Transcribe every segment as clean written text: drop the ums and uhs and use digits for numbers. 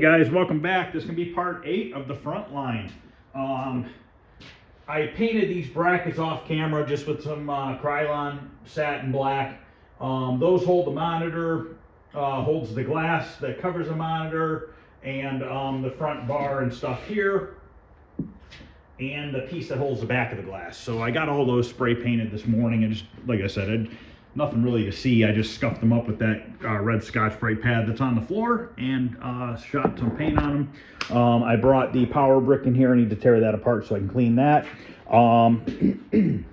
guys, welcome back. This is going to be part 8 of the Frontline. I painted these brackets off camera just with some Krylon satin black. Those hold the monitor, holds the glass that covers the monitor, and the front bar and stuff here, and the piece that holds the back of the glass. So I got all those spray painted this morning, and just like I said, nothing really to see. I just scuffed them up with that red Scotch Brite pad that's on the floor and shot some paint on them. I brought the power brick in here. I need to tear that apart so I can clean that. Coin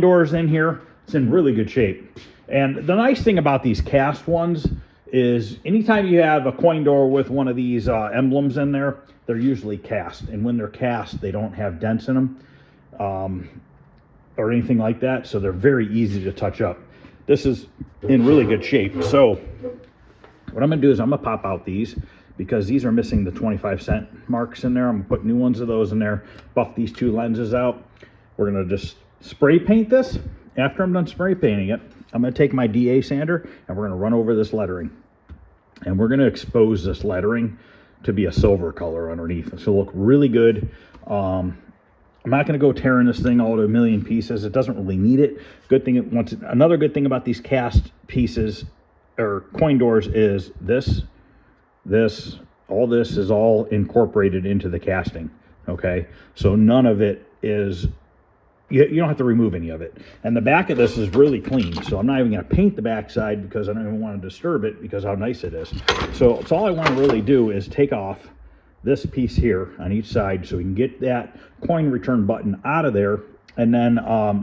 doors in here. It's in really good shape. And the nice thing about these cast ones is anytime you have a coin door with one of these emblems in there, they're usually cast. And when they're cast, they don't have dents in them or anything like that. So they're very easy to touch up. This is in really good shape. So what I'm gonna do is I'm gonna pop out these because these are missing the 25-cent marks in there. I'm gonna put new ones of those in there, buff these two lenses out. We're gonna just spray paint this. After I'm done spray painting it, I'm gonna take my DA sander and we're gonna run over this lettering. And we're gonna expose this lettering to be a silver color underneath. It's gonna look really good. I'm not going to go tearing this thing all to a million pieces. It doesn't really need it. Another good thing about these cast pieces or coin doors is all this is all incorporated into the casting. Okay, so none of it is, you don't have to remove any of it. And the back of this is really clean, so I'm not even going to paint the back side because I don't even want to disturb it because how nice it is. So it's all I want to really do is take off this piece here on each side so we can get that coin return button out of there, and then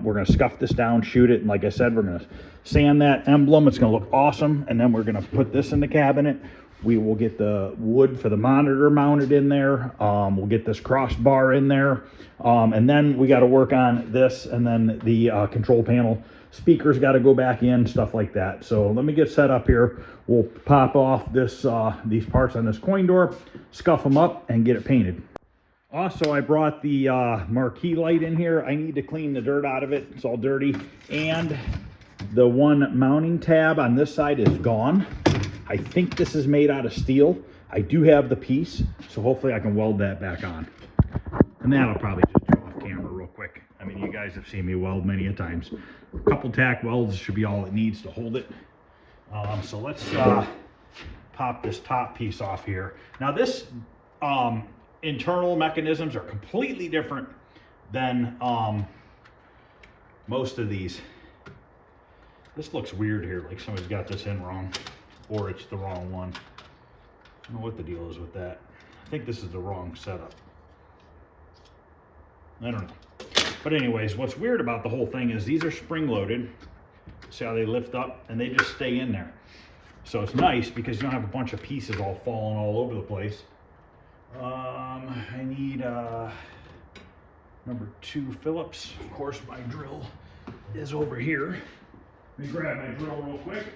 we're going to scuff this down, shoot it, and like I said, we're going to sand that emblem. It's going to look awesome. And then we're going to put this in the cabinet. We will get the wood for the monitor mounted in there. We'll get this crossbar in there, and then we got to work on this, and then the control panel speakers got to go back in, stuff like that. So let me get set up here. We'll pop off this these parts on this coin door, scuff them up, and get it painted. Also, I brought the Marquee light in here. I need to clean the dirt out of it. It's all dirty. And the one mounting tab on this side is gone. I think this is made out of steel. I do have the piece, so hopefully I can weld that back on. And that'll probably just do off camera real quick. I mean, you guys have seen me weld many a times. A couple tack welds should be all it needs to hold it. So let's pop this top piece off here. Now this internal mechanisms are completely different than most of these. This looks weird here, like somebody's got this in wrong, or it's the wrong one. I don't know what the deal is with that. I think this is the wrong setup. I don't know. But anyways, what's weird about the whole thing is these are spring loaded. See how they lift up and they just stay in there. So it's nice because you don't have a bunch of pieces all falling all over the place. I need number 2 Phillips. Of course, my drill is over here. Let me grab my drill real quick.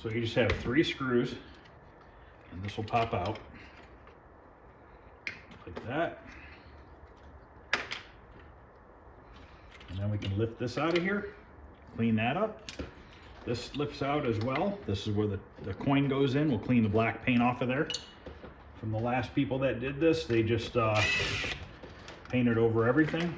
So you just have 3 screws, and this will pop out like that. And then we can lift this out of here, clean that up. This lifts out as well. This is where the coin goes in. We'll clean the black paint off of there. From the last people that did this, they just painted over everything.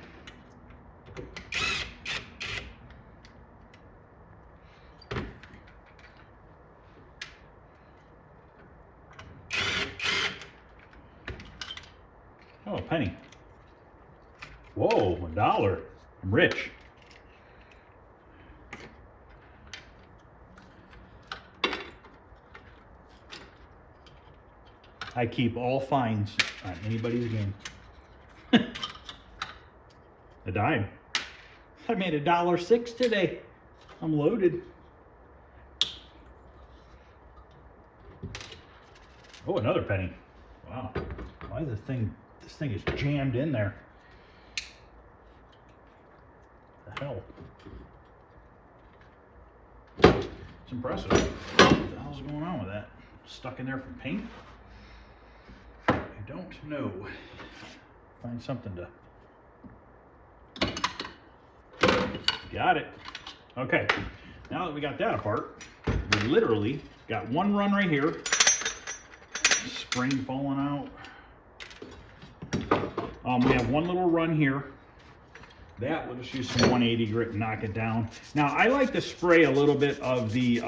Oh, a penny. Whoa, $1. I'm rich. I keep all fines on anybody's game. A dime. I made $1.06 today. I'm loaded. Oh, another penny. Wow. Why this thing is jammed in there? The hell? It's impressive. What the hell's going on with that? Stuck in there from paint? I don't know. Find something to... Got it. Okay. Now that we got that apart, we literally got one run right here. Spring falling out. We have one little run here. That, we'll just use some 180 grit and knock it down. Now, I like to spray a little bit of the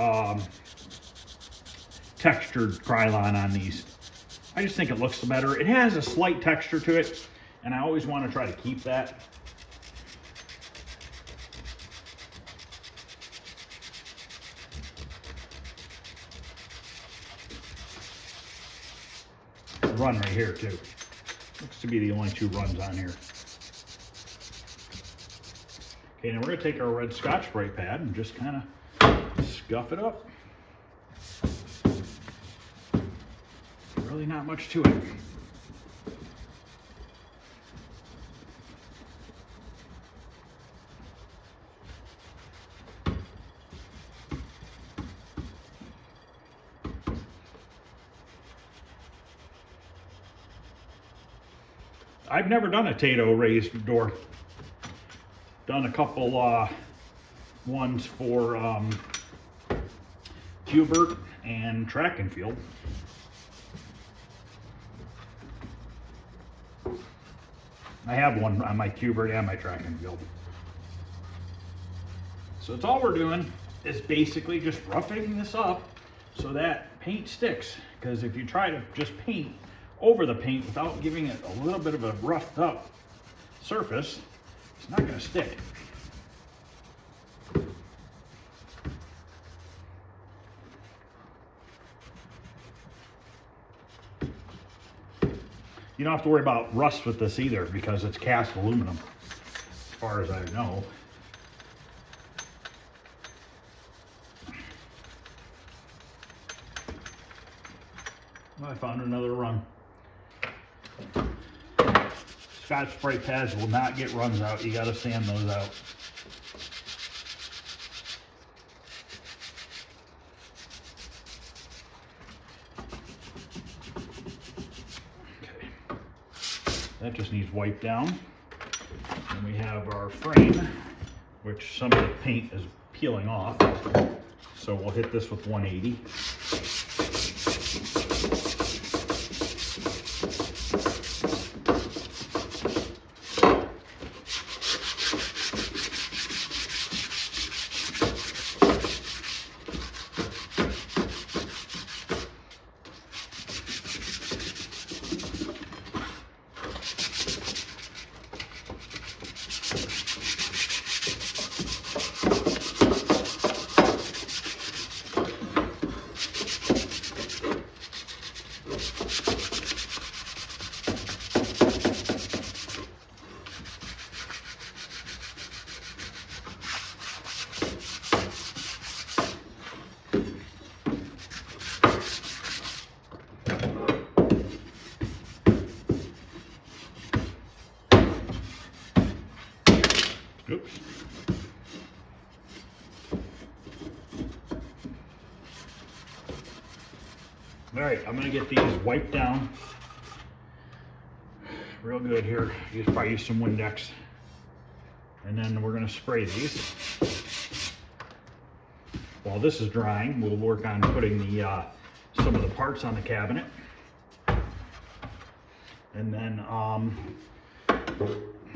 textured Krylon on these. I just think it looks better. It has a slight texture to it, and I always want to try to keep that. Run right here too. Looks to be the only two runs on here. Okay, now we're going to take our red Scotch spray pad and just kind of scuff it up. Really not much to it. I've never done a Tato raised door. Done a couple ones for Qbert and track and field. I have one on my Qbert and my track and field. So it's all we're doing is basically just roughing this up so that paint sticks. Because if you try to just paint over the paint without giving it a little bit of a roughed up surface, it's not going to stick. You don't have to worry about rust with this either because it's cast aluminum, as far as I know. Well, I found another run. Scotch spray pads will not get runs out. You got to sand those out. Okay. That just needs wiped down. And we have our frame, which some of the paint is peeling off. So we'll hit this with 180. Oops. All right, I'm gonna get these wiped down real good here. Probably use some Windex. And then we're gonna spray these. While this is drying, we'll work on putting the some of the parts on the cabinet. And then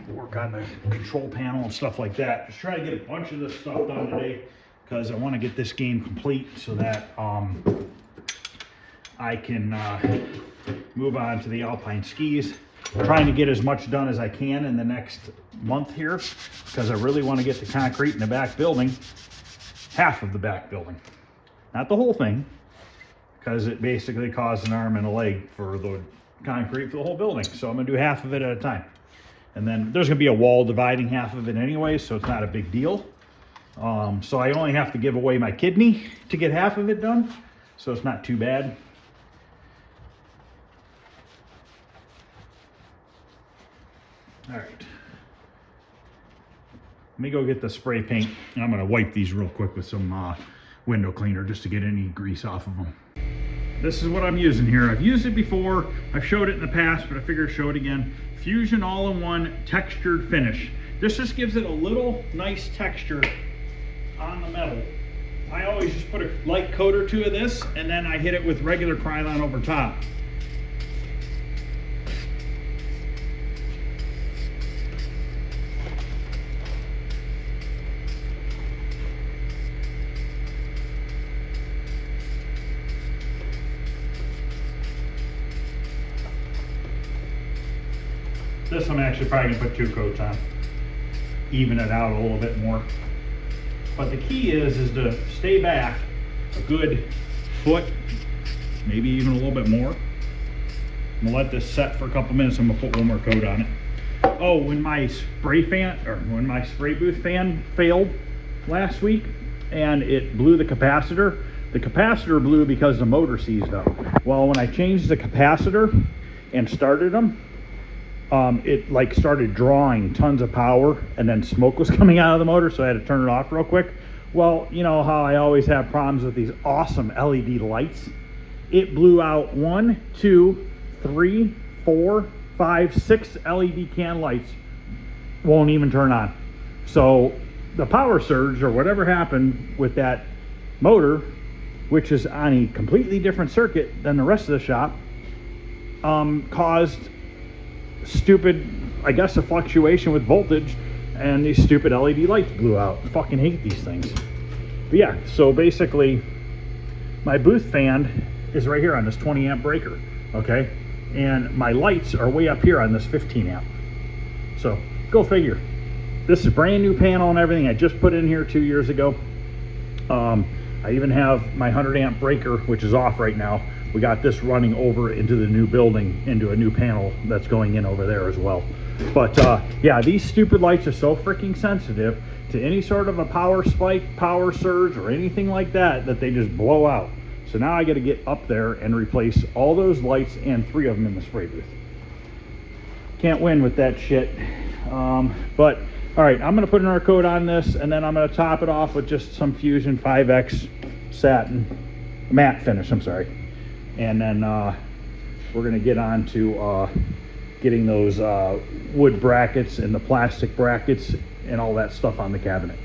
work on the control panel and stuff like that. Just try to get a bunch of this stuff done today because I want to get this game complete so that I can move on to the Alpine skis. I'm trying to get as much done as I can in the next month here because I really want to get the concrete in the back building, half of the back building, not the whole thing, because it basically costs an arm and a leg for the concrete for the whole building. So I'm gonna do half of it at a time. And then there's gonna be a wall dividing half of it anyway, so it's not a big deal. So I only have to give away my kidney to get half of it done, so it's not too bad. Let me go get the spray paint, and I'm gonna wipe these real quick with some window cleaner just to get any grease off of them. This is what I'm using here. I've used it before, I've showed it in the past, but I figure I'll show it again. Fusion All-in-One Textured Finish. This just gives it a little nice texture on the metal. I always just put a light coat or two of this, and then I hit it with regular Krylon over top. This I'm actually probably gonna put 2 coats on, even it out a little bit more. But the key is to stay back a good foot, maybe even a little bit more. I'm gonna let this set for a couple minutes. I'm gonna put one more coat on it. Oh, when my spray booth fan failed last week and it blew the capacitor blew because the motor seized up. Well, when I changed the capacitor and started them, it like started drawing tons of power, and then smoke was coming out of the motor, so I had to turn it off real quick. Well, you know how I always have problems with these awesome LED lights? It blew out 1, 2, 3, 4, 5, 6 LED can lights. Won't even turn on. So the power surge or whatever happened with that motor, which is on a completely different circuit than the rest of the shop, caused stupid, I guess, a fluctuation with voltage, and these stupid LED lights blew out. I fucking hate these things. But yeah, so basically my booth fan is right here on this 20 amp breaker, okay, and my lights are way up here on this 15 amp. So go figure. This is brand new panel and everything. I just put in here 2 years ago. I even have my 100 amp breaker, which is off right now. We got this running over into the new building, into a new panel that's going in over there as well. But yeah, these stupid lights are so freaking sensitive to any sort of a power spike, power surge, or anything like that, that they just blow out. So now I got to get up there and replace all those lights and 3 of them in the spray booth. Can't win with that shit. But all right, I'm gonna put another coat on this, and then I'm gonna top it off with just some Fusion 5X satin matte finish, I'm sorry. And then we're gonna get on to getting those wood brackets and the plastic brackets and all that stuff on the cabinet.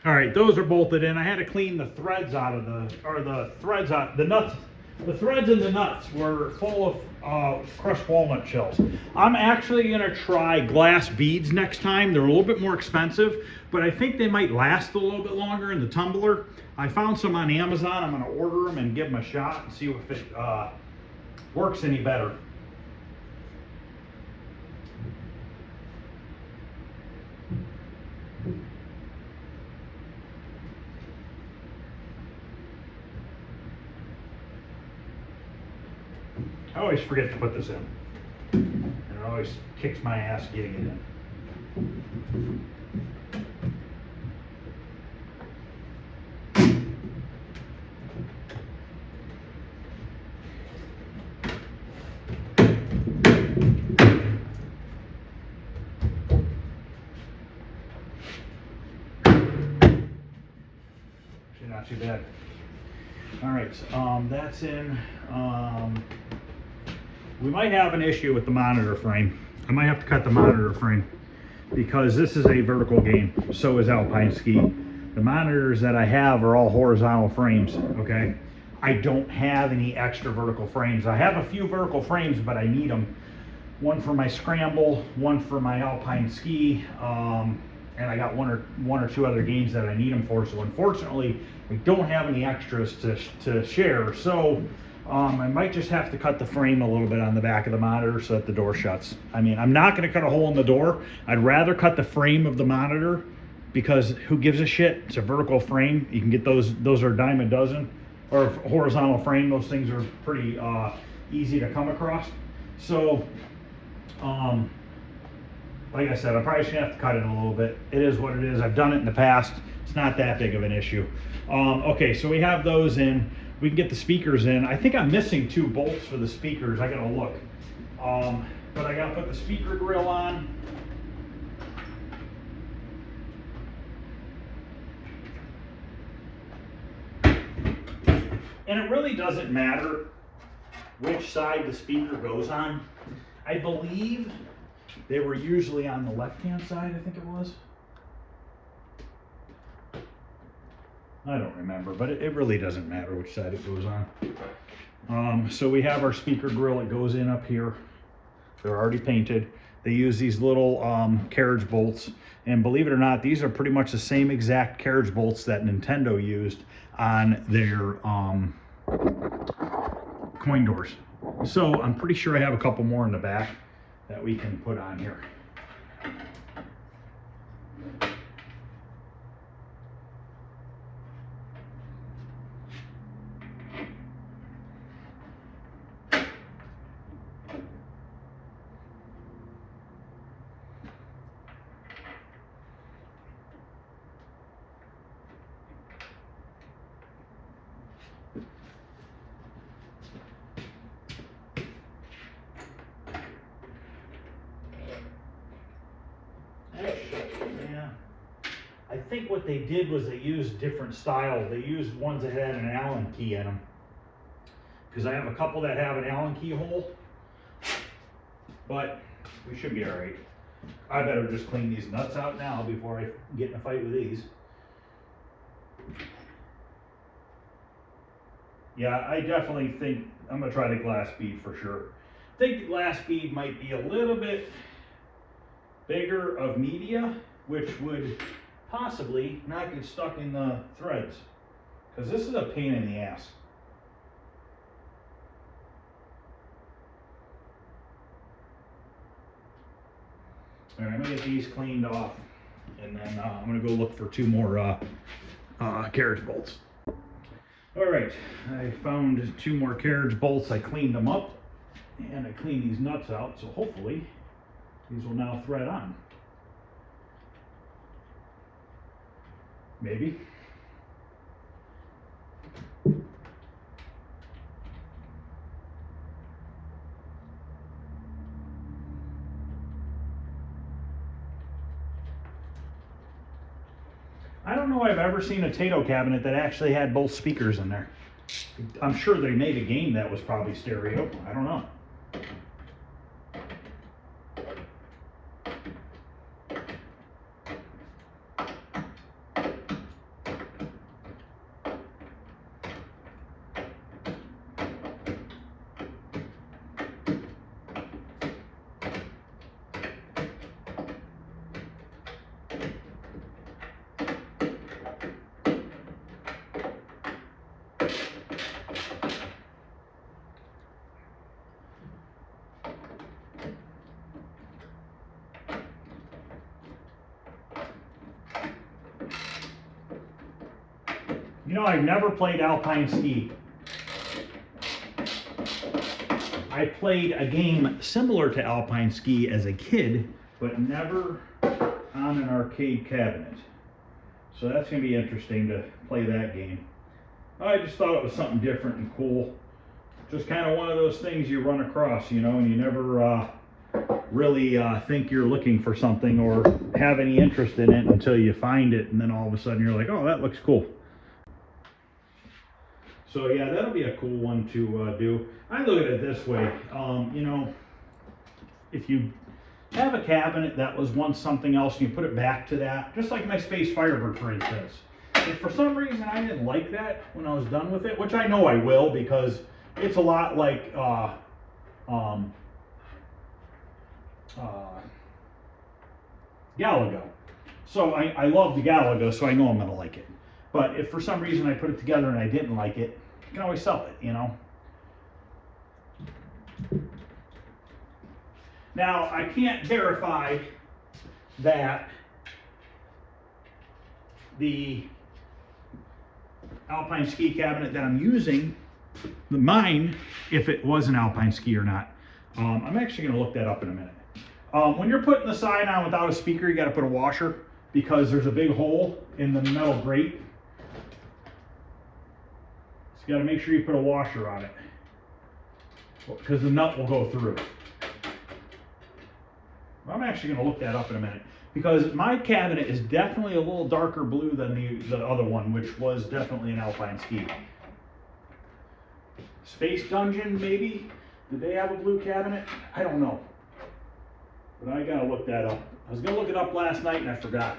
All right, those are bolted in. I had to clean the threads out of the nuts. The threads in the nuts were full of crushed walnut shells. I'm actually gonna try glass beads next time. They're a little bit more expensive, but I think they might last a little bit longer in the tumbler. I found some on Amazon. I'm gonna order them and give them a shot and see if it works any better. I always forget to put this in, and it always kicks my ass getting it in. Actually, not too bad. All right, that's in. We might have an issue with the monitor frame. I might have to cut the monitor frame because this is a vertical game. So is Alpine Ski. The monitors that I have are all horizontal frames, okay? I don't have any extra vertical frames. I have a few vertical frames, but I need them. One for my scramble, one for my Alpine Ski, and I got one or two other games that I need them for. So unfortunately, we don't have any extras to share. So I might just have to cut the frame a little bit on the back of the monitor so that the door shuts. I mean, I'm not going to cut a hole in the door. I'd rather cut the frame of the monitor because who gives a shit? It's a vertical frame. You can get those are a dime a dozen, or horizontal frame. Those things are pretty easy to come across. So, like I said, I'm probably just gonna have to cut it a little bit. It is what it is. I've done it in the past. It's not that big of an issue. Okay, so we have those in. We can get the speakers in. I think I'm missing 2 bolts for the speakers. I gotta look. But I gotta put the speaker grill on. And it really doesn't matter which side the speaker goes on. I believe they were usually on the left-hand side, I think it was. I don't remember, but it really doesn't matter which side it goes on. So we have our speaker grill. It goes in up here. They're already painted. They use these little carriage bolts. And believe it or not, these are pretty much the same exact carriage bolts that Nintendo used on their coin doors. So I'm pretty sure I have a couple more in the back that we can put on here. Yeah, I think what they did was they used different style. They used ones that had an Allen key in them. Because I have a couple that have an Allen key hole. But we should be all right. I better just clean these nuts out now before I get in a fight with these. Yeah, I definitely think I'm gonna try the glass bead for sure. I think the glass bead might be a little bit bigger of media, which would possibly not get stuck in the threads, because this is a pain in the ass. All right, I'm gonna get these cleaned off, and then I'm gonna go look for 2 more carriage bolts. All right, I found 2 more carriage bolts. I cleaned them up, and I cleaned these nuts out, so hopefully these will now thread on. Maybe. I don't know I've ever seen a Tato cabinet that actually had both speakers in there. I'm sure they made a game that was probably stereo. I don't know. I've never played alpine ski. I played a game similar to alpine ski as a kid, but never on an arcade cabinet. So that's going to be interesting to play that game. I just thought it was something different and cool. Just kind of one of those things you run across, and you never really think you're looking for something or have any interest in it until you find it, and then all of a sudden you're like, oh, that looks cool. So yeah, that'll be a cool one to do. I look at it this way, if you have a cabinet that was once something else and you put it back to that, just like my Space Firebird, for instance. If for some reason I didn't like that when I was done with it, which I know I will, because it's a lot like Galago. So I love the Galago, so I know I'm going to like it. But if for some reason I put it together and I didn't like it, you can always sell it, Now, I can't verify that the alpine ski cabinet that I'm using, mine, if it was an alpine ski or not. I'm actually going to look that up in a minute. When you're putting the sign on without a speaker, you got to put a washer, because there's a big hole in the metal grate. So you got to make sure you put a washer on it, because the nut will go through. I'm actually going to look that up in a minute, because my cabinet is definitely a little darker blue than the other one, which was definitely an alpine ski. Space Dungeon, maybe? Did they have a blue cabinet? I don't know. But I got to look that up. I was going to look it up last night and I forgot.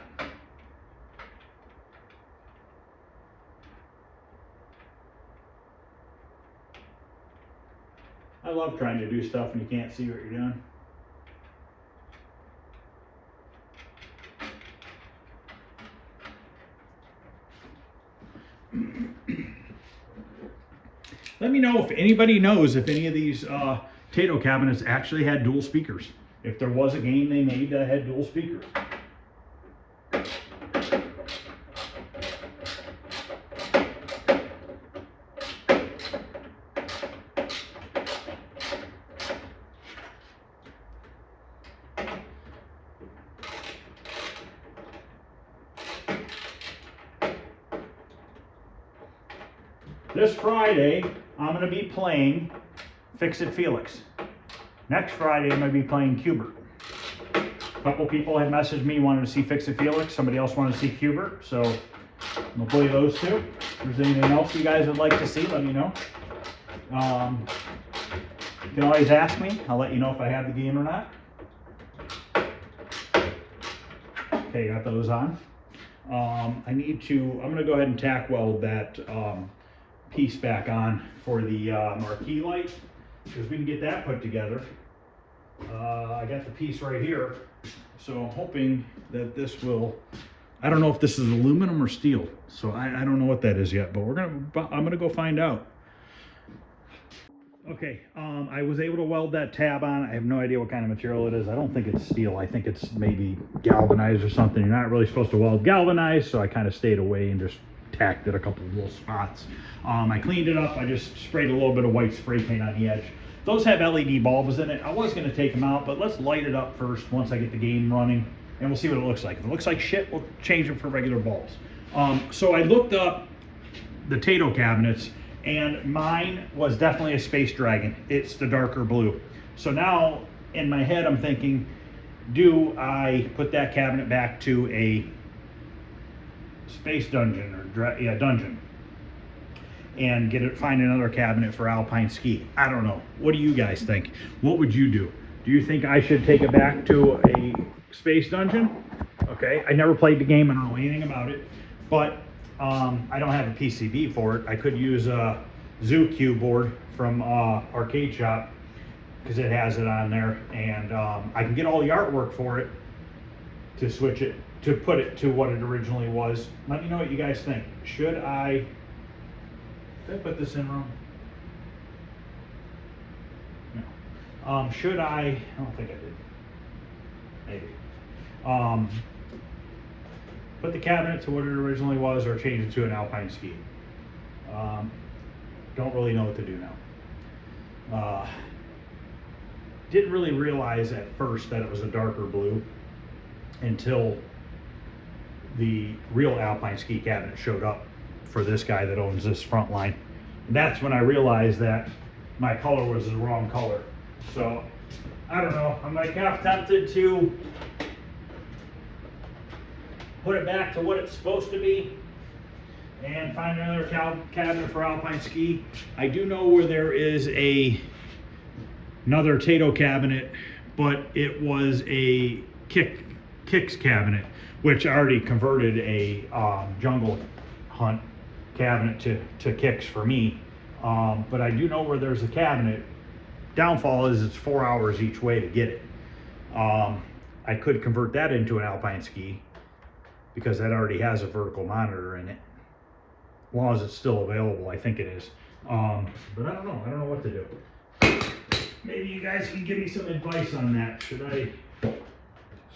I love trying to do stuff and you can't see what you're doing. Let me know if anybody knows if any of these Tato cabinets actually had dual speakers. If there was a game they made that had dual speakers. This Friday, I'm going to be playing Fix-It Felix. Next Friday, I'm going to be playing Cubert. A couple people had messaged me wanting to see Fix-It Felix. Somebody else wanted to see Cubert, so we'll play those two. If there's anything else you guys would like to see, let me know. You can always ask me. I'll let you know if I have the game or not. Okay, got those on. I'm going to go ahead and tack weld that piece back on for the marquee light, because we can get that put together. I got the piece right here, so I'm hoping that this will, I don't know if this is aluminum or steel, so I don't know what that is yet, but I'm gonna go find out. Okay, I was able to weld that tab on. I have no idea what kind of material it is. I don't think it's steel. I think it's maybe galvanized or something. You're not really supposed to weld galvanized, so I kind of stayed away and just tacked it a couple of little spots. I cleaned it up. I just sprayed a little bit of white spray paint on the edge. Those have LED bulbs in it. I was going to take them out, but let's light it up first once I get the game running, and we'll see what it looks like. If it looks like shit, we'll change them for regular bulbs. So I looked up the Tato cabinets, and mine was definitely a Space Dragon. It's the darker blue. So now in my head I'm thinking, do I put that cabinet back to a Space Dungeon or Dungeon and find another cabinet for alpine ski? I don't know. What do you guys think? What would you do? Do you think I should take it back to a Space Dungeon? Okay, I never played the game. I don't know anything about it, but I don't have a PCB for it. I could use a Zoo Cube board from Arcade Shop, because it has it on there, and I can get all the artwork for it to switch it, to put it to what it originally was. Let me know what you guys think. Did I put this in wrong? No. Should I don't think I did. Maybe. Put the cabinet to what it originally was, or change it to an alpine ski. Don't really know what to do now. Didn't really realize at first that it was a darker blue until the real Alpine ski cabinet showed up for this guy that owns this Frontline. And that's when I realized that my color was the wrong color. So I don't know, I'm like half tempted to put it back to what it's supposed to be and find another cabinet for Alpine ski. I do know where there is another Tato cabinet, but it was a kicks cabinet, which I already converted a jungle hunt cabinet to kicks for me. But I do know where there's a cabinet. Downfall is it's 4 hours each way to get it. I could convert that into an Alpine ski because that already has a vertical monitor in it. As long as it's still available, I think it is. But I don't know what to do. Maybe you guys can give me some advice on that. Should I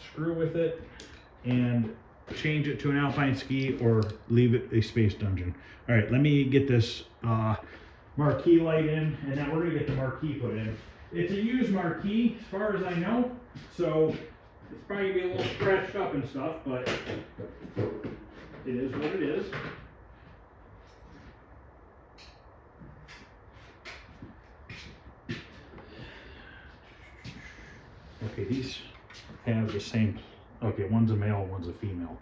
screw with it and change it to an Alpine ski or leave it a space dungeon? All right, let me get this Marquee light in, and now we're gonna get the Marquee put in. It's a used Marquee as far as I know, so it's probably gonna be a little scratched up and stuff, but it is what it is. Okay, these have the same, okay, one's a male, one's a female.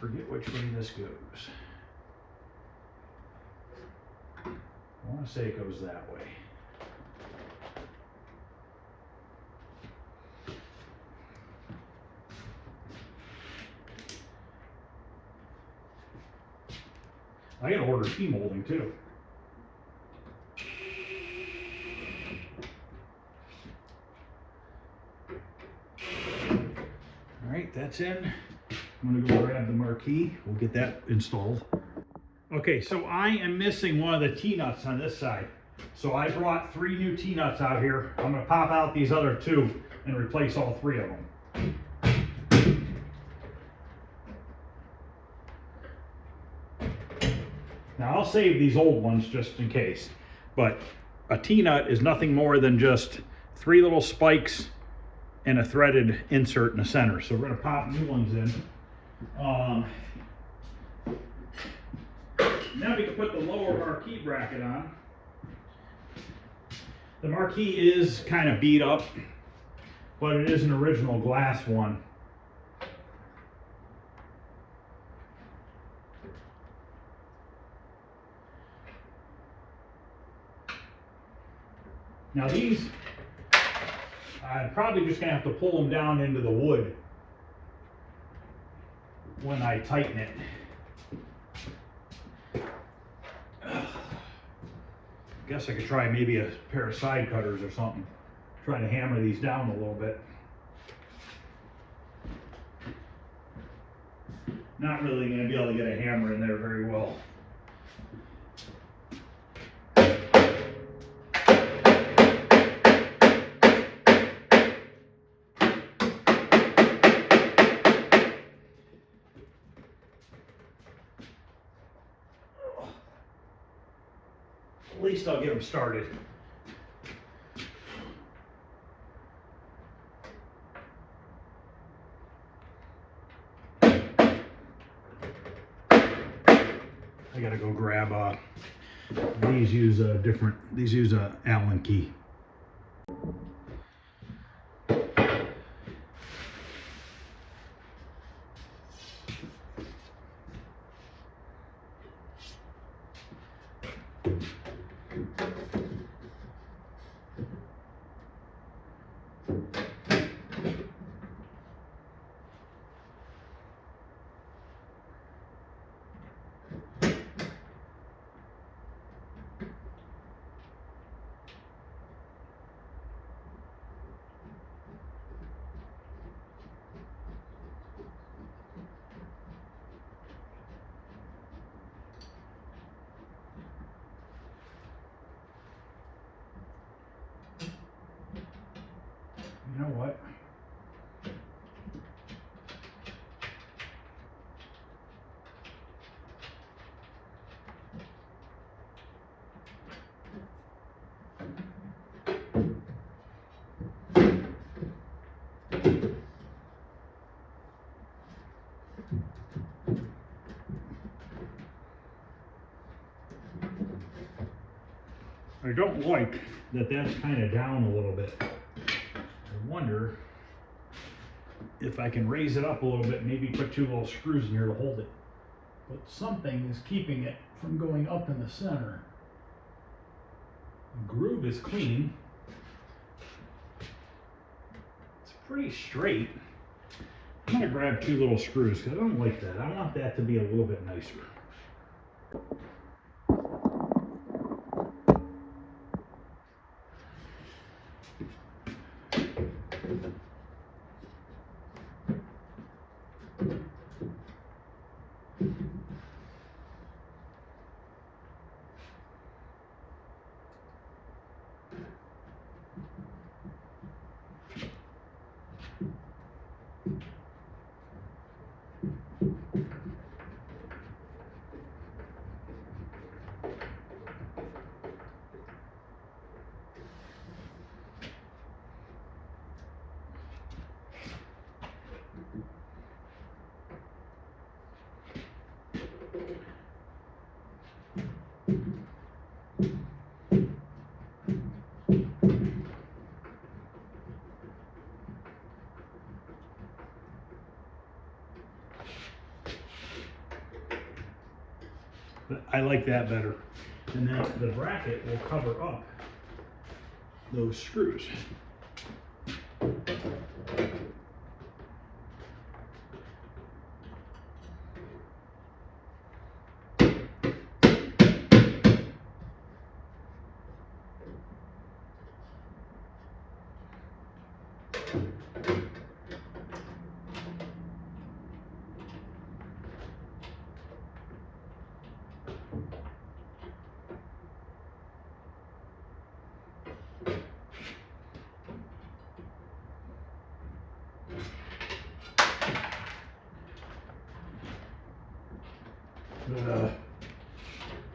Forget which way this goes. I want to say it goes that way. I gotta order tea molding too. All right, that's in. I'm gonna go grab the Marquee. We'll get that installed. Okay, so I am missing one of the T-nuts on this side. So I brought 3 new T-nuts out here. I'm gonna pop out these other 2 and replace all 3 of them. Now I'll save these old ones just in case, but a T-nut is nothing more than just 3 little spikes and a threaded insert in the center. So we're gonna pop new ones in. Now we can put the lower Marquee bracket on. The Marquee is kind of beat up, but it is an original glass one. Now these, I'm probably just gonna have to pull them down into the wood when I tighten it. Guess I could try maybe a pair of side cutters or something. Try to hammer these down a little bit. Not really gonna be able to get a hammer in there very well. At least I'll get them started. I gotta go grab these use a different, these use a Allen key. I don't like that that's kind of down a little bit. I wonder if I can raise it up a little bit, maybe put 2 little screws in here to hold it. But something is keeping it from going up in the center. The groove is clean. It's pretty straight. I'm gonna grab 2 little screws because I don't like that. I want that to be a little bit nicer. But I like that better. And then the bracket will cover up those screws.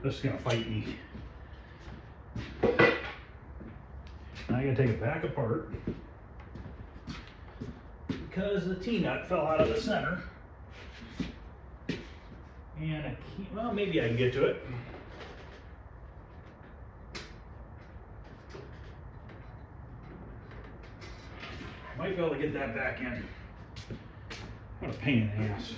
This is gonna fight me. Now I gotta take it back apart because the T-nut fell out of the center. And I can't, well, maybe I can get to it. Might be able to get that back in. What a pain in the ass.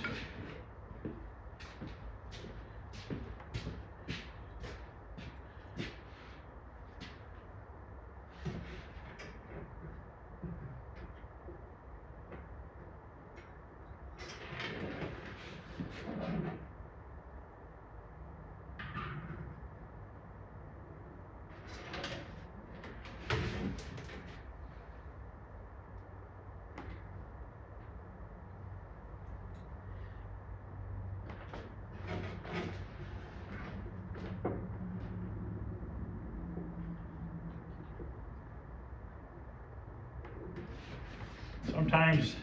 Sometimes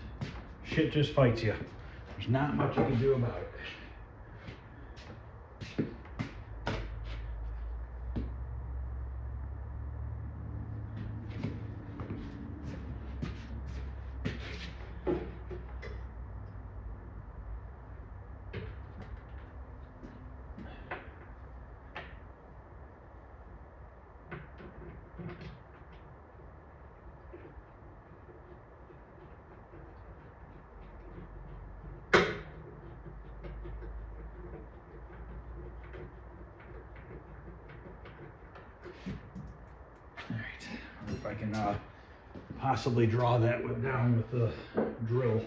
shit just fights you. There's not much you can do about it. If I can possibly draw that one down with the drill.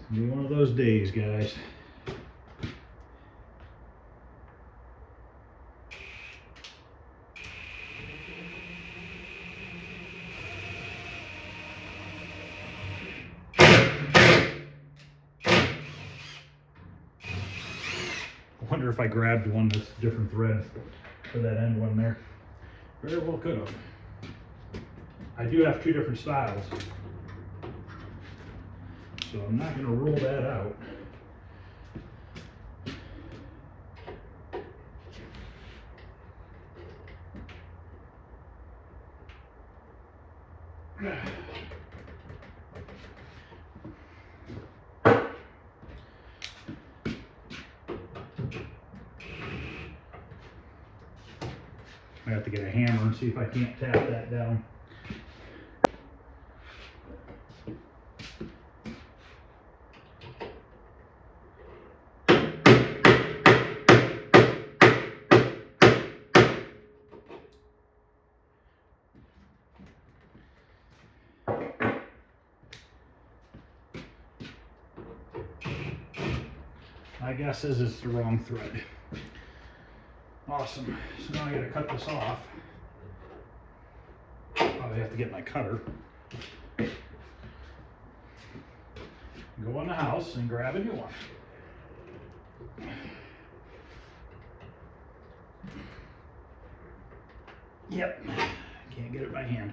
It's gonna be one of those days, guys. I wonder wonder if I grabbed one that's different thread for that end one there. Very well could have. I do have two different styles, so I'm not going to rule that out. I have to get a hammer and see if I can't tap that down. My guess is it's the wrong thread. Awesome. So now I gotta cut this off. Probably have to get my cutter. Go in the house and grab a new one. Yep. Can't get it by hand.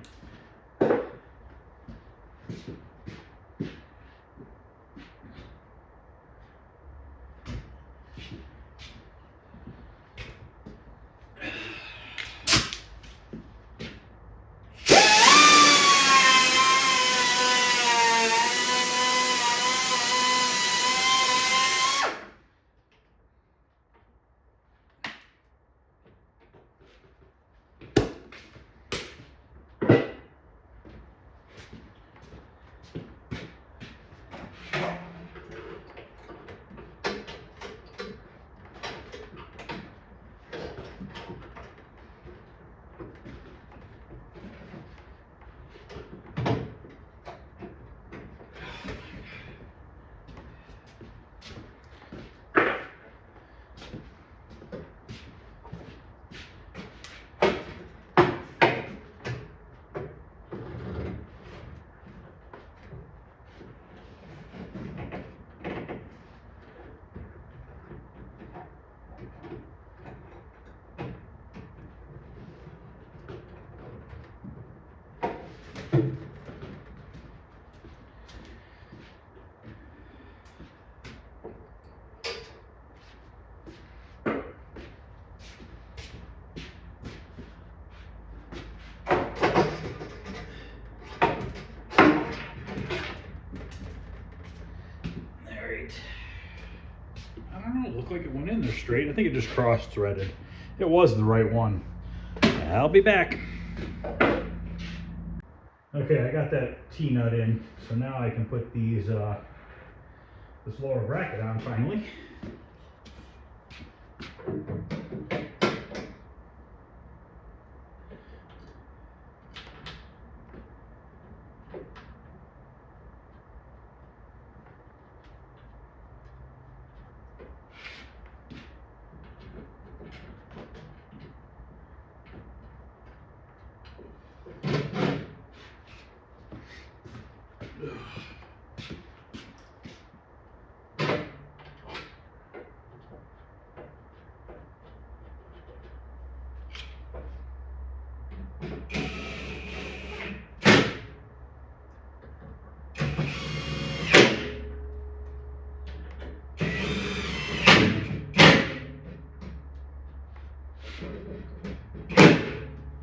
I don't know, it looked like it went in there straight. I think it just cross-threaded. It was the right one. I'll be back. Okay, I got that T-nut in, so now I can put these this lower bracket on finally.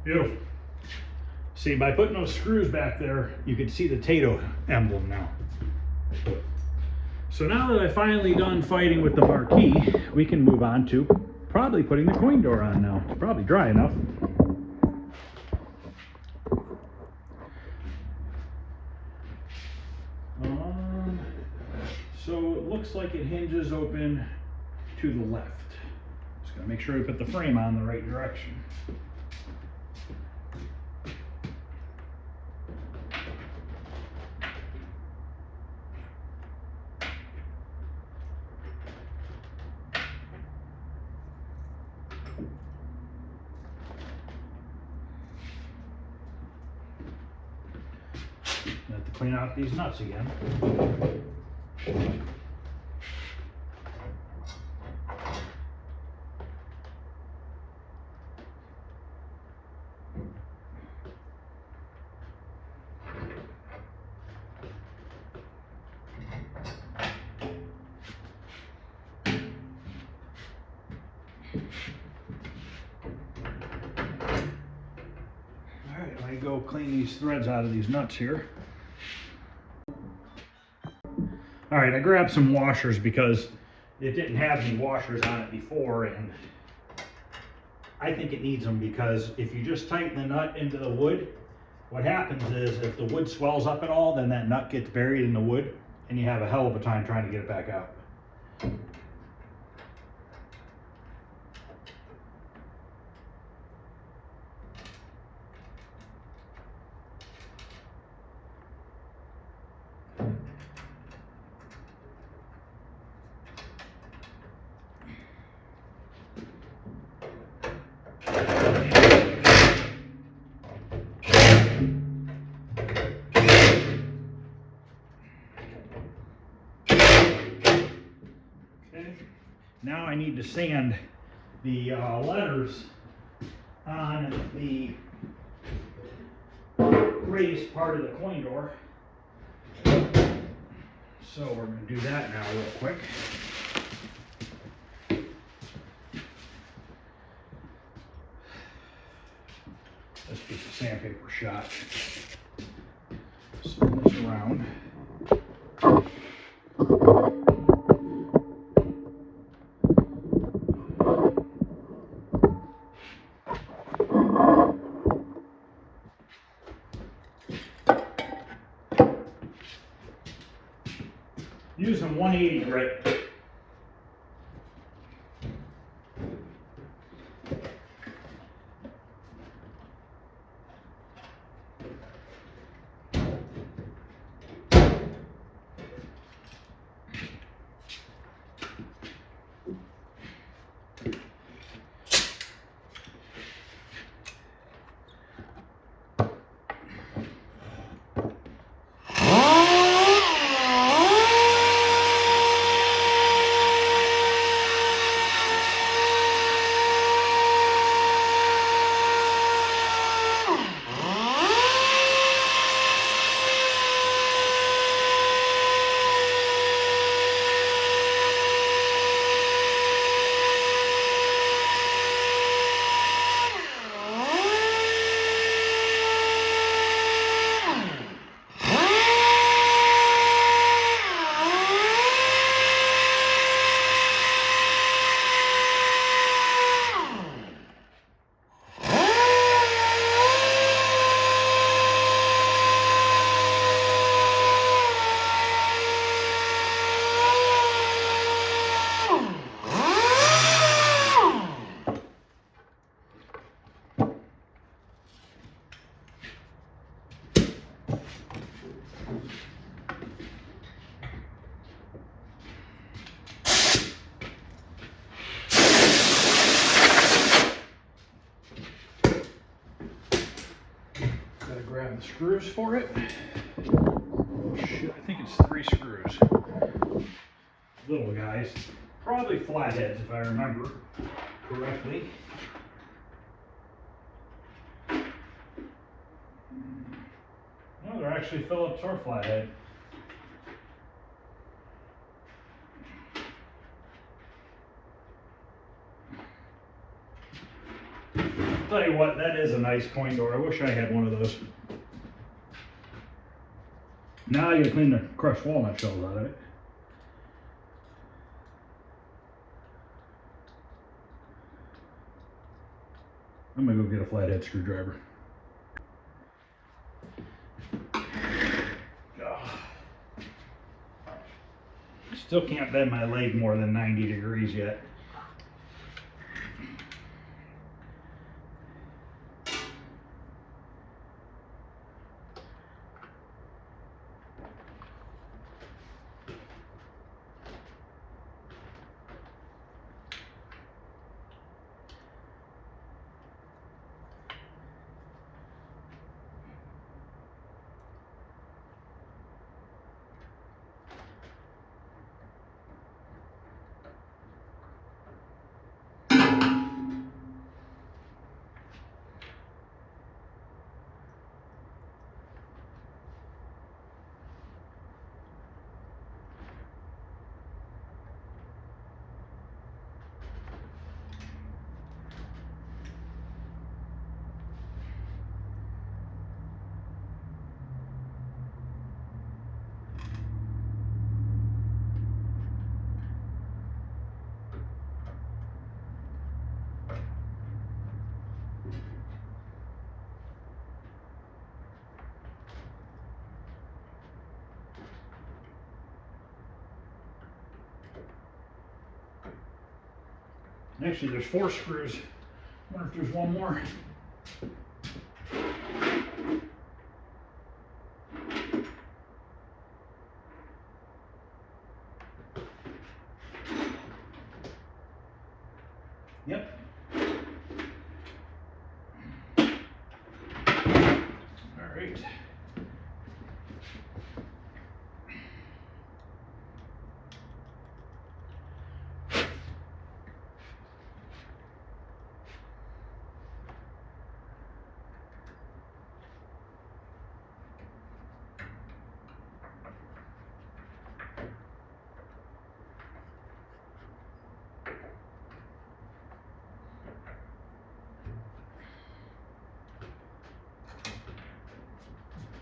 Beautiful. See, by putting those screws back there, you can see the Tato emblem now. So now that I've finally done fighting with the Marquee, we can move on to probably putting the coin door on now. It's probably dry enough. So it looks like it hinges open to the left. Just gotta make sure we put the frame on the right direction. I have to clean out these nuts again. go clean these threads out of these nuts here. All right, I grabbed some washers because it didn't have any washers on it before, and I think it needs them because if you just tighten the nut into the wood, what happens is if the wood swells up at all, then that nut gets buried in the wood and you have a hell of a time trying to get it back out. Now I need to sand the letters on the raised part of the coin door. So we're going to do that now real quick. This piece of sandpaper shot. Spin this around. Using 180 grit. Grab the screws for it. Oh shit, I think it's 3 screws. Little guys. Probably flatheads if I remember correctly. No, they're actually Phillips or flathead. Tell you what, that is a nice coin door. I wish I had one of those. Now I gotta clean the crushed walnut shells out of it. I'm gonna go get a flathead screwdriver. Still can't bend my lathe more than 90 degrees yet. Actually, there's 4 screws. I wonder if there's one more. Yep. All right.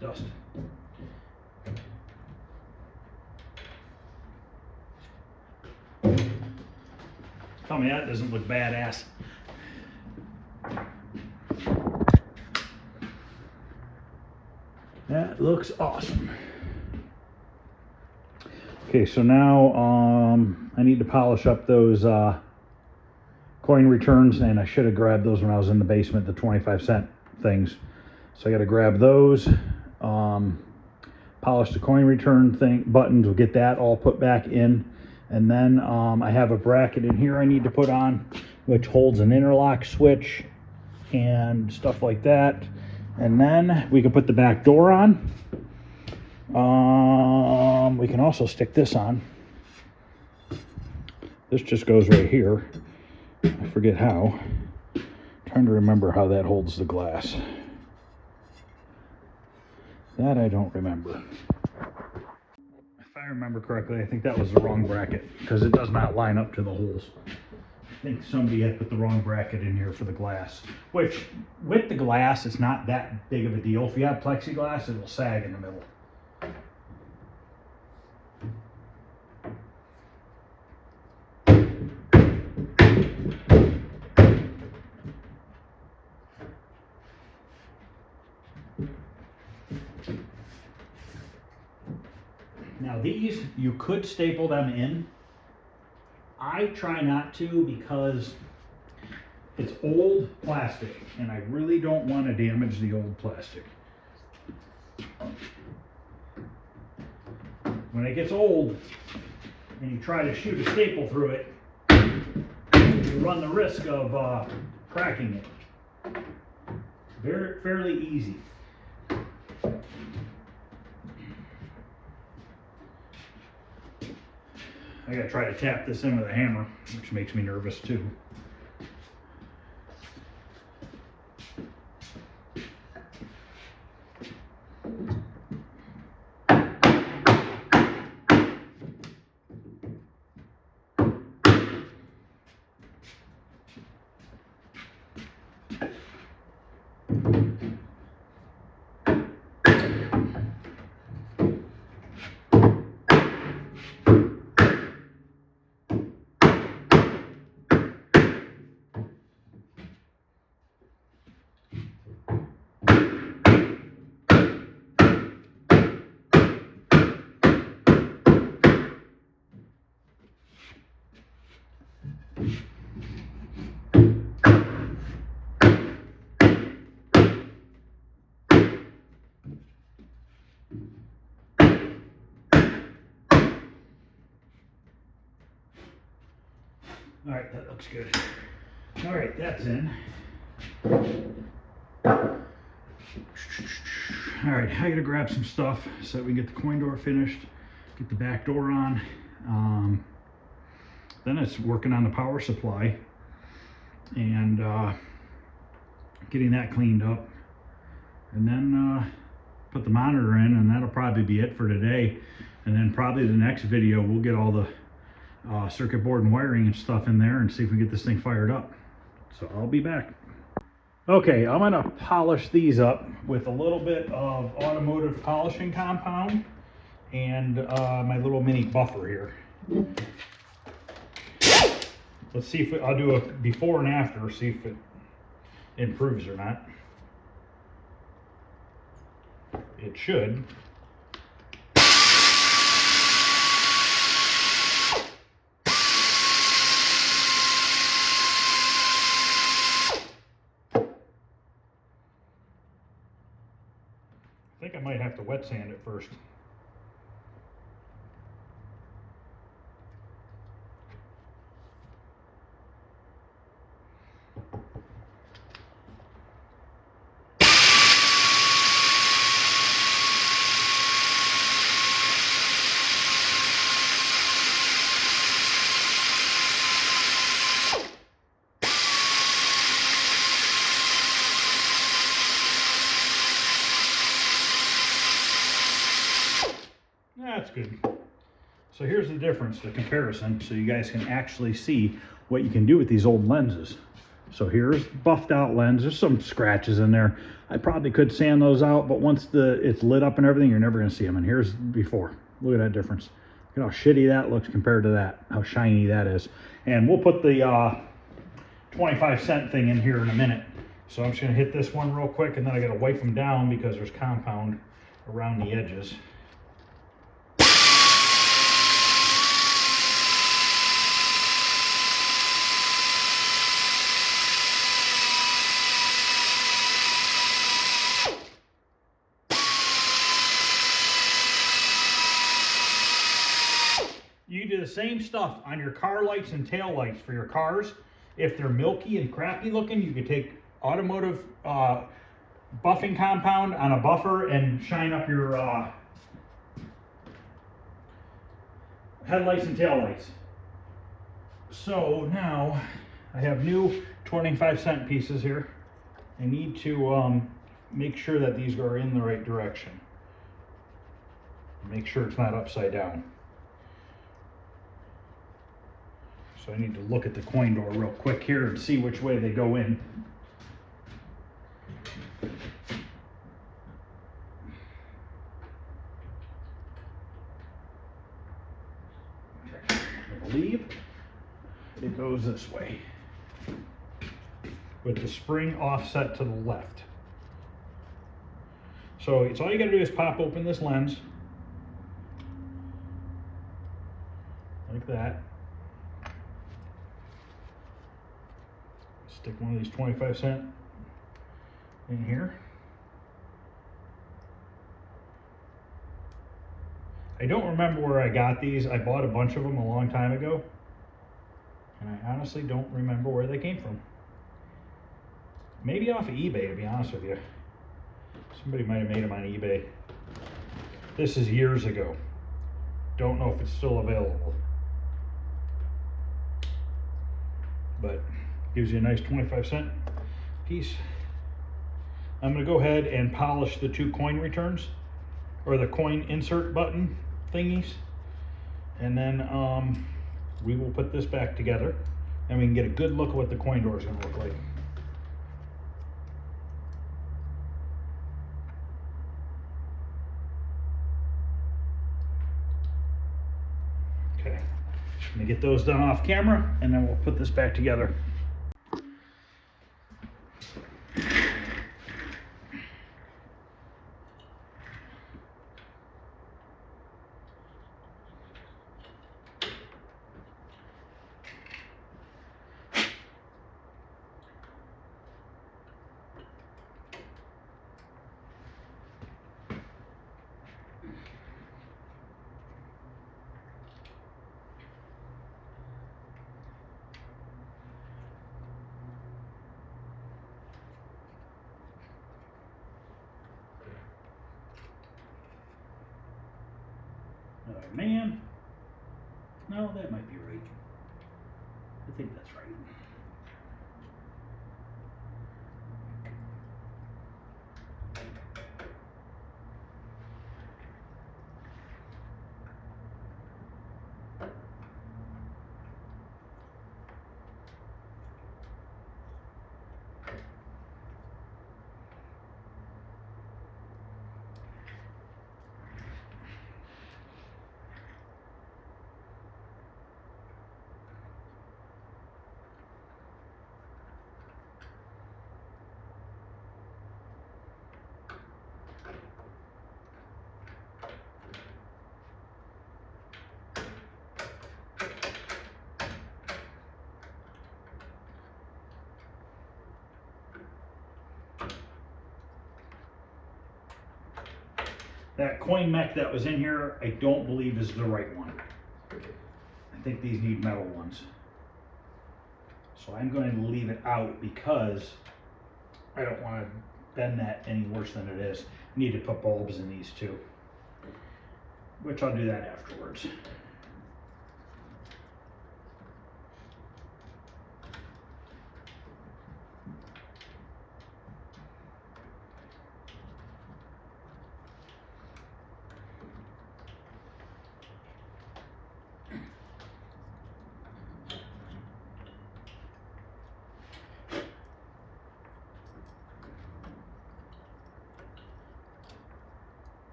Dust. Tell me that doesn't look badass. That looks awesome. Okay, so now I need to polish up those coin returns, and I should have grabbed those when I was in the basement, the 25-cent things. So I got to grab those, polish the coin return buttons, we'll get that all put back in. And then I have a bracket in here I need to put on, which holds an interlock switch and stuff like that. And then we can put the back door on. We can also stick this on. This just goes right here. I forget how. I'm trying to remember how that holds the glass. That I don't remember. If I remember correctly, I think that was the wrong bracket because it does not line up to the holes. I think somebody had put the wrong bracket in here for the glass, which with the glass, it's not that big of a deal. If you have plexiglass, it'll sag in the middle. Now these, you could staple them in. I try not to because it's old plastic and I really don't want to damage the old plastic. When it gets old and you try to shoot a staple through it, you run the risk of cracking it. Fairly easy. I gotta try to tap this in with a hammer, which makes me nervous too. All right, that looks good. All right, that's in. All right, I gotta grab some stuff so that we can get the coin door finished, get the back door on. Then it's working on the power supply and getting that cleaned up. And then put the monitor in, and that'll probably be it for today. And then probably the next video, we'll get all the circuit board and wiring and stuff in there and see if we get this thing fired up. So I'll be back. Okay, I'm gonna polish these up with a little bit of automotive polishing compound and my little mini buffer here. Let's see if I'll do a before and after, see if it improves or not. It should. think I might have to wet sand it first. That's good. So here's the difference, the comparison, so you guys can actually see what you can do with these old lenses. So here's buffed out lens. There's some scratches in there. I probably could sand those out, but once it's lit up and everything, you're never gonna see them. And here's before. Look at that difference. Look at how shitty that looks compared to that, how shiny that is. And we'll put the 25-cent thing in here in a minute. So I'm just gonna hit this one real quick, and then I gotta wipe them down because there's compound around the edges. You do the same stuff on your car lights and tail lights for your cars. If they're milky and crappy looking, you could take automotive buffing compound on a buffer and shine up your headlights and tail lights. So now I have new 25-cent pieces here. I need to make sure that these are in the right direction. Make sure it's not upside down. So I need to look at the coin door real quick here and see which way they go in. I believe it goes this way, with the spring offset to the left. So it's all you gotta do is pop open this lens, like that. Stick one of these 25-cent in here. I don't remember where I got these. I bought a bunch of them a long time ago, and I honestly don't remember where they came from. Maybe off of eBay, to be honest with you. Somebody might have made them on eBay. This is years ago. Don't know if it's still available, but gives you a nice 25-cent piece. I'm gonna go ahead and polish the two coin returns, or the coin insert button thingies, and then we will put this back together and we can get a good look at what the coin door is gonna look like. Okay, I'm gonna get those done off camera, and then we'll put this back together. Oh man, no, that might be right. I think that's right. That coin mech that was in here, I don't believe is the right one. I think these need metal ones. So I'm going to leave it out because I don't want to bend that any worse than it is. I need to put bulbs in these too, which I'll do that afterwards.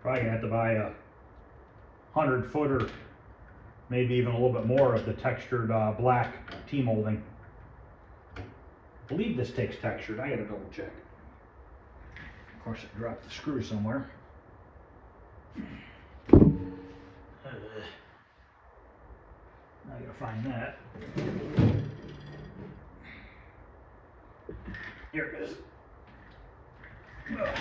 Probably gonna have to buy a 100-footer, maybe even a little bit more of the textured black T-molding. I believe this takes textured. I gotta double check. Of course, I dropped the screw somewhere. Now I gotta find that. Here it is. Ugh.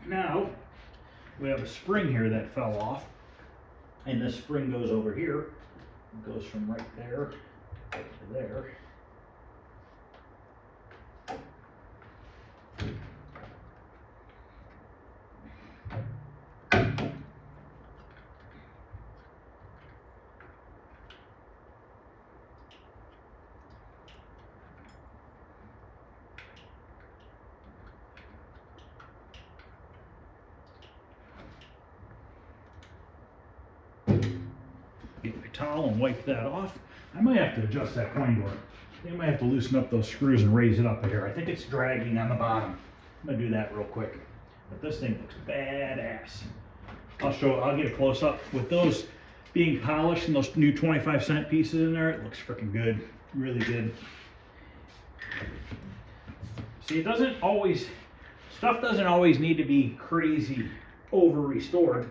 Now, we have a spring here that fell off, and this spring goes over here. It goes from right there to there. Get my towel and wipe that off. I might have to adjust that coin door. I might have to loosen up those screws and raise it up here. I think it's dragging on the bottom. I'm gonna do that real quick. But this thing looks badass. I'll get a close up with those being polished and those new 25-cent pieces in there. It looks freaking good, really good. See, stuff doesn't always need to be crazy over restored.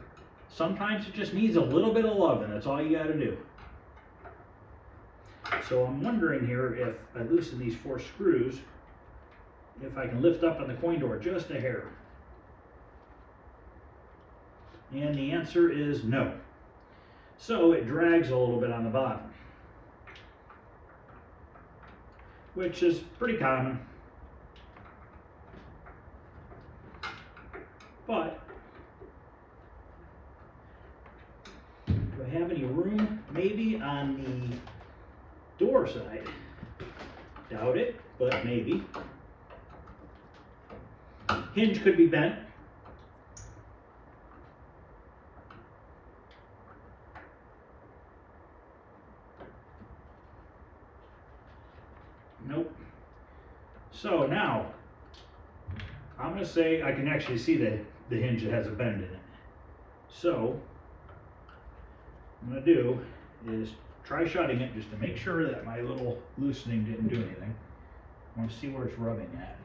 Sometimes it just needs a little bit of love, and that's all you got to do. So I'm wondering here, if I loosen these 4 screws, if I can lift up on the coin door just a hair. And the answer is no. So it drags a little bit on the bottom, which is pretty common. But do I have any room? Maybe on the door side. Doubt it, but maybe. Hinge could be bent. Nope. So now, I'm going to say I can actually see the hinge that has a bend in it. So, what I'm going to do is try shutting it just to make sure that my little loosening didn't do anything. I want to see where it's rubbing at.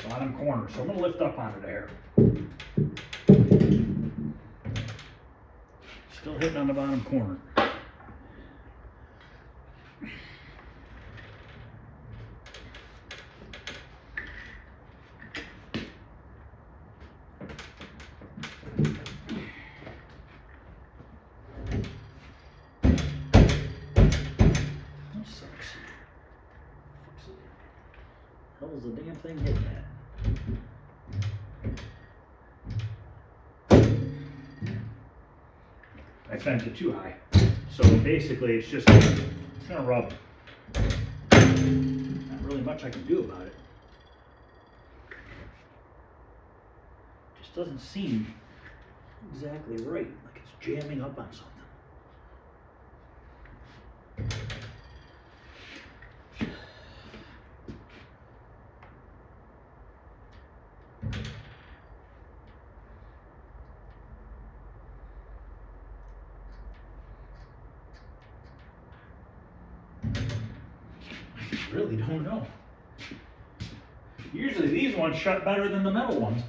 Bottom corner. So I'm going to lift up onto there. Still hitting on the bottom corner. hell's the damn thing hitting at? I bent it too high. So basically it's just gonna rub. Not really much I can do about it. Just doesn't seem exactly right, like it's jamming up on something. I really don't know. Usually these ones shut better than the metal ones.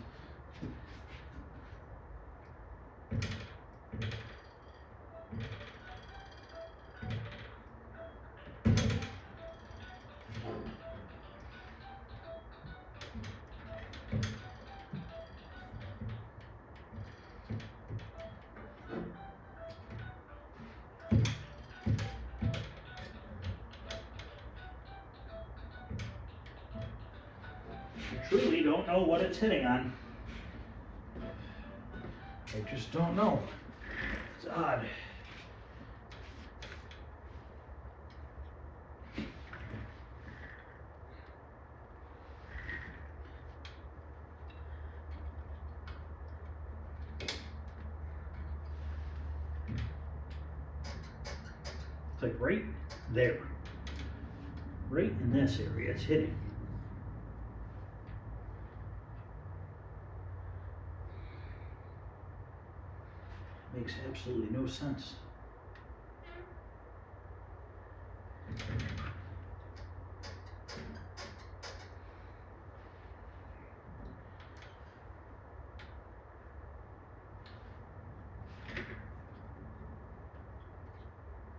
I truly don't know what it's hitting on. I just don't know. It's odd. It's like right there. Right in this area it's hitting. Makes absolutely no sense.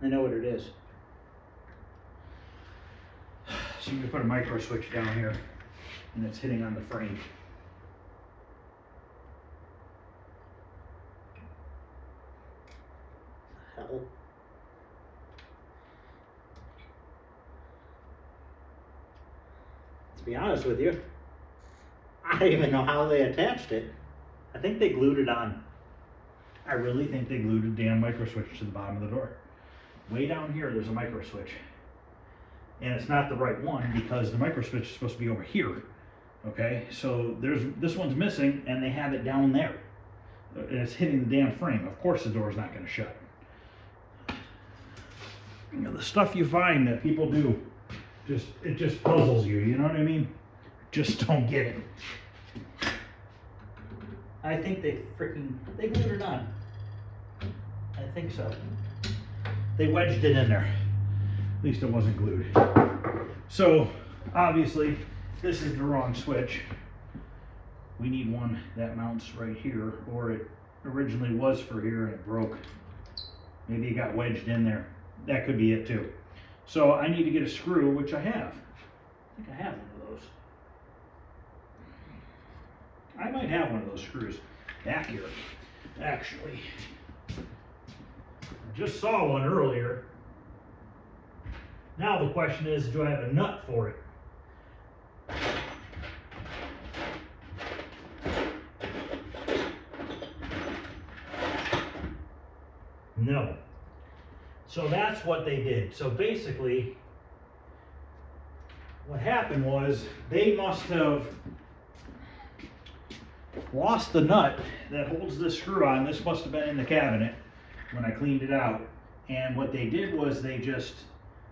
I know what it is. So I'm going to put a micro switch down here and it's hitting on the frame. Hell. To be honest with you, I don't even know how they attached it. I think they glued it on. I really think they glued a damn micro switch to the bottom of the door. Way down here, there's a micro switch. And it's not the right one because the micro switch is supposed to be over here. Okay, so this one's missing and they have it down there. And it's hitting the damn frame. Of course the door's not going to shut. You know, the stuff you find that people do, it just puzzles you, you know what I mean? Just don't get it. I think they glued it on. I think so. They wedged it in there. At least it wasn't glued. So, obviously, this is the wrong switch. We need one that mounts right here, or it originally was for here and it broke. Maybe it got wedged in there. That could be it too. So I need to get a screw, which I have. I think I have one of those. I might have one of those screws back here, actually. I just saw one earlier. Now the question is, do I have a nut for it? No. So that's what they did. So basically, what happened was they must have lost the nut that holds this screw on. This must have been in the cabinet when I cleaned it out. And what they did was they just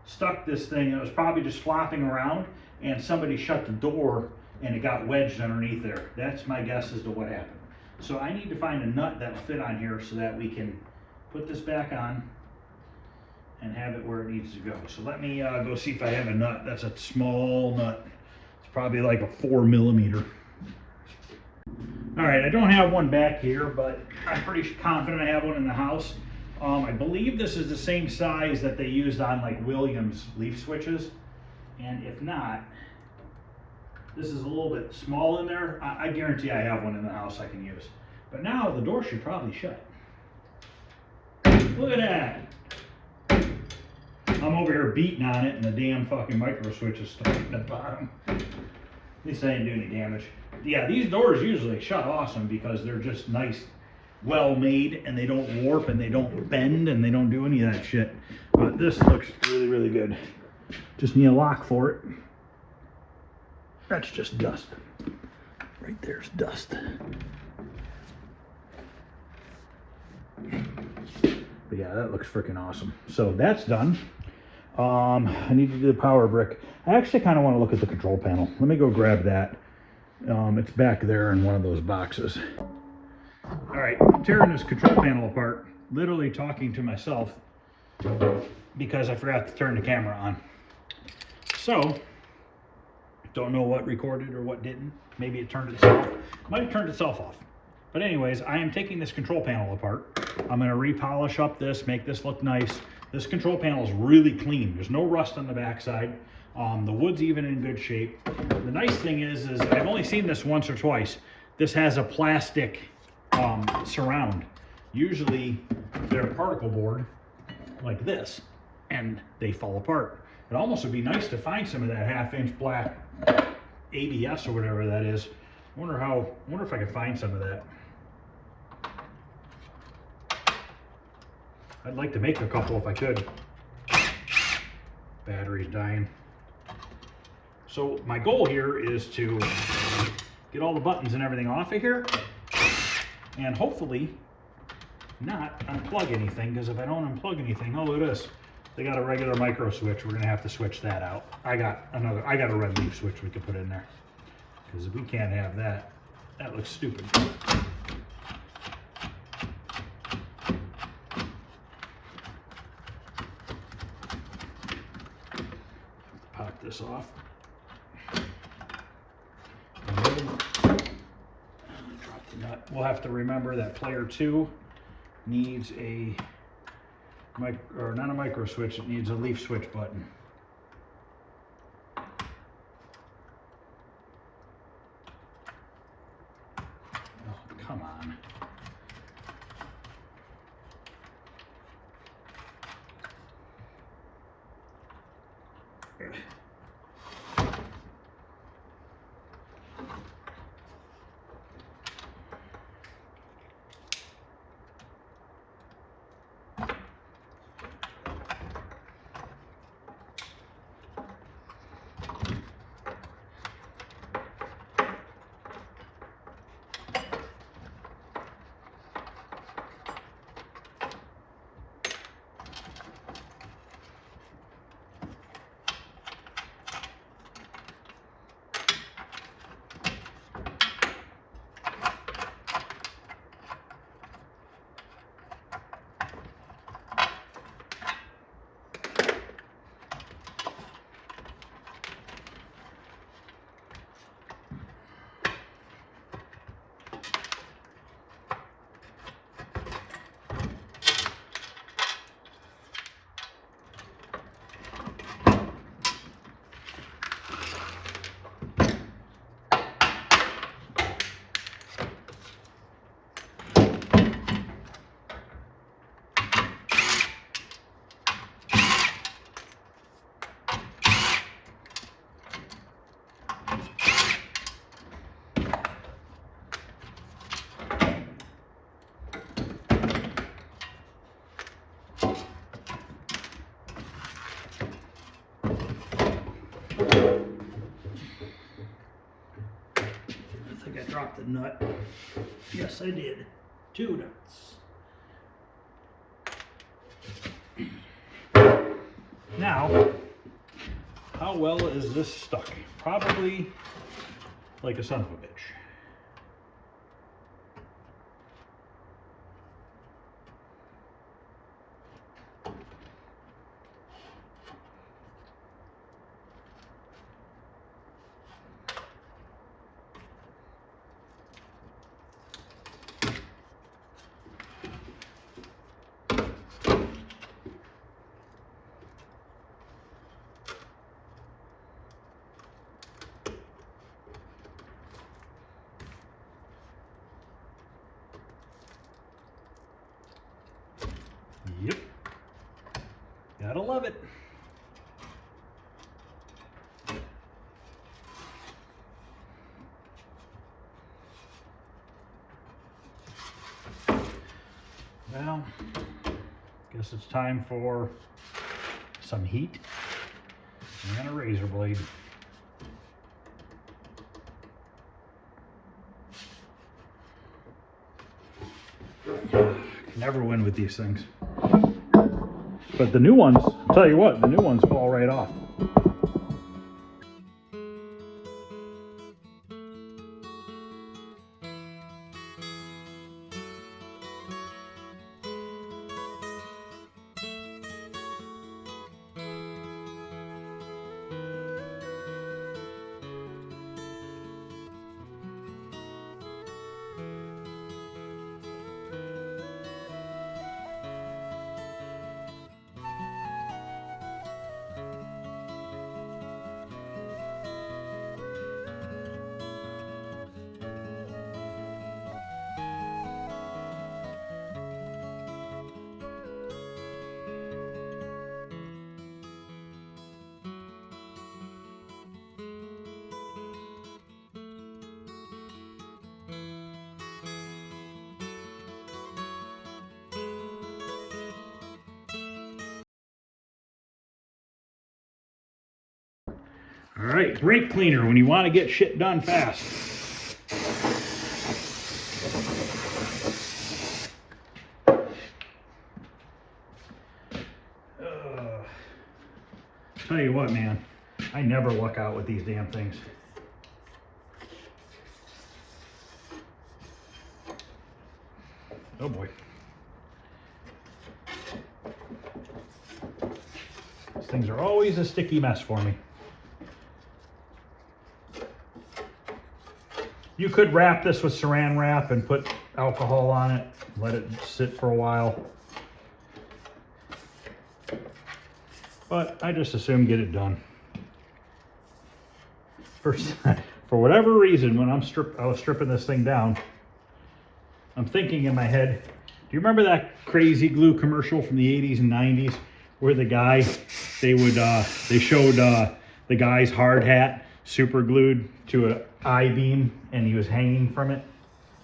stuck this thing. It was probably just flopping around and somebody shut the door and it got wedged underneath there. That's my guess as to what happened. So I need to find a nut that'll fit on here so that we can put this back on and have it where it needs to go. So let me go see if I have a nut. That's a small nut. It's probably like a 4 millimeter. All right, I don't have one back here, but I'm pretty confident I have one in the house. I believe this is the same size that they used on like Williams leaf switches. And if not, this is a little bit small in there. I guarantee I have one in the house I can use. But now the door should probably shut. Look at that. I'm over here beating on it and the damn fucking micro switch is stuck at the bottom. At least I didn't do any damage. Yeah, these doors usually shut awesome because they're just nice, well made, and they don't warp and they don't bend and they don't do any of that shit. But this looks really, really good. Just need a lock for it. That's just dust. Right there's dust. But yeah, that looks freaking awesome. So that's done. I need to do the power brick. I actually kind of want to look at the control panel. Let me go grab that. It's back there in one of those boxes. All right, I'm tearing this control panel apart, literally talking to myself because I forgot to turn the camera on. So, don't know what recorded or what didn't. Maybe it turned itself. Might have turned itself off. But anyways, I am taking this control panel apart. I'm going to repolish up this, make this look nice. This control panel is really clean. There's no rust on the backside. The wood's even in good shape. The nice thing is I've only seen this once or twice. This has a plastic surround. Usually they're particle board like this, and they fall apart. It almost would be nice to find some of that 1/2 inch black ABS or whatever that is. I wonder if I could find some of that. I'd like to make a couple if I could. Battery's dying. So my goal here is to get all the buttons and everything off of here and hopefully not unplug anything, because if I don't unplug anything, oh look at this. They got a regular micro switch. We're gonna have to switch that out. I got a red leaf switch we could put in there, because we can't have that. That looks stupid. Pop this off. Drop the nut. We'll have to remember that player 2 needs a not a micro switch, it needs a leaf switch button. Oh, come on. Dropped the nut. Yes, I did. 2 nuts. Now, how well is this stuck? Probably like a son of a bitch. Well, guess it's time for some heat and a razor blade. Can never win with these things. But the new ones, I'll tell you what, the new ones fall right off. All right, brake cleaner when you want to get shit done fast. Tell you what, man, I never luck out with these damn things. Oh boy. These things are always a sticky mess for me. You could wrap this with saran wrap and put alcohol on it, let it sit for a while. But I just assume get it done. For whatever reason, when I was stripping this thing down, I'm thinking in my head, do you remember that Crazy Glue commercial from the 80s and 90s where the guy, they showed the guy's hard hat super glued to an I-beam and he was hanging from it?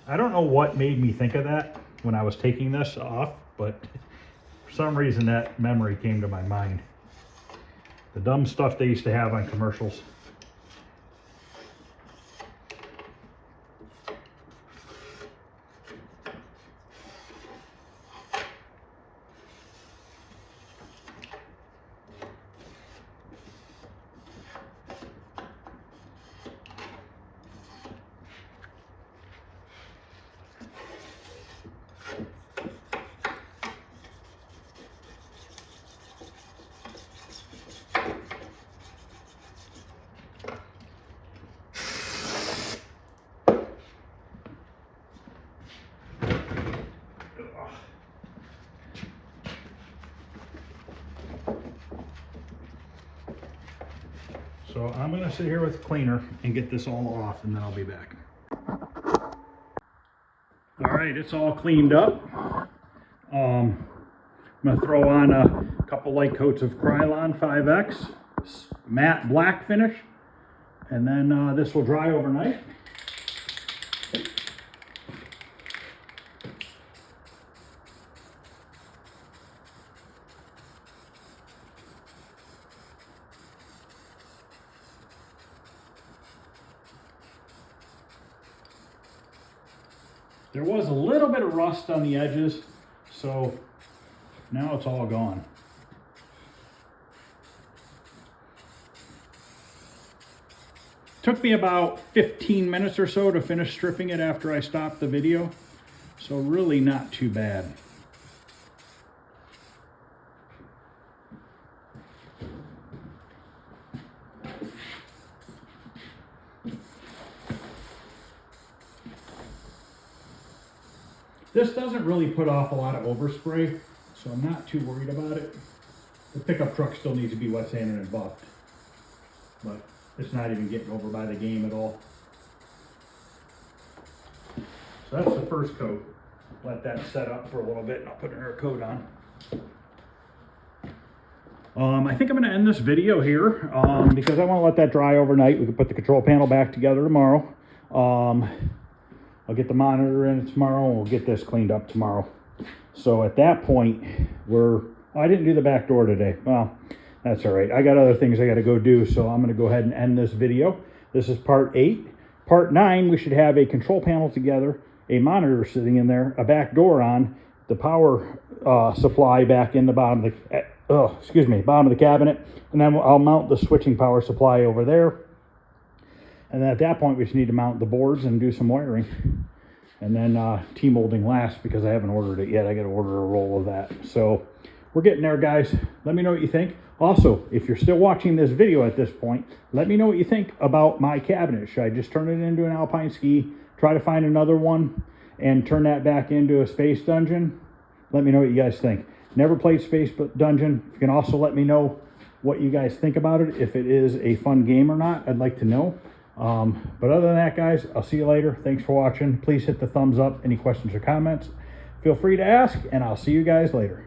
I don't know what made me think of that when I was taking this off, but for some reason that memory came to my mind. The dumb stuff they used to have on commercials. So I'm going to sit here with a cleaner and get this all off, and then I'll be back. All right, it's all cleaned up. I'm going to throw on a couple light coats of Krylon 5X, matte black finish, and then this will dry overnight. There was a little bit of rust on the edges, so now it's all gone. Took me about 15 minutes or so to finish stripping it after I stopped the video, so really not too bad. This doesn't really put off a lot of overspray, so I'm not too worried about it. The pickup truck still needs to be wet sanded and buffed, but it's not even getting over by the game at all. So that's the first coat. Let that set up for a little bit and I'll put another coat on. I think I'm going to end this video here because I want to let that dry overnight. We can put the control panel back together tomorrow. I'll get the monitor in tomorrow and we'll get this cleaned up tomorrow. So at that point, I didn't do the back door today. Well, that's all right. I got other things I got to go do, so I'm going to go ahead and end this video. This is part 8. Part 9, we should have a control panel together, a monitor sitting in there, a back door on, the power supply back in the bottom of the bottom of the cabinet, and then I'll mount the switching power supply over there. And then at that point, we just need to mount the boards and do some wiring. And then T-molding last, because I haven't ordered it yet. I got to order a roll of that. So we're getting there, guys. Let me know what you think. Also, if you're still watching this video at this point, let me know what you think about my cabinet. Should I just turn it into an alpine ski, try to find another one, and turn that back into a space dungeon? Let me know what you guys think. Never played Space Dungeon. You can also let me know what you guys think about it. If it is a fun game or not, I'd like to know. But other than that, guys, I'll see you later. Thanks for watching. Please hit the thumbs up. Any questions or comments, feel free to ask, and I'll see you guys later.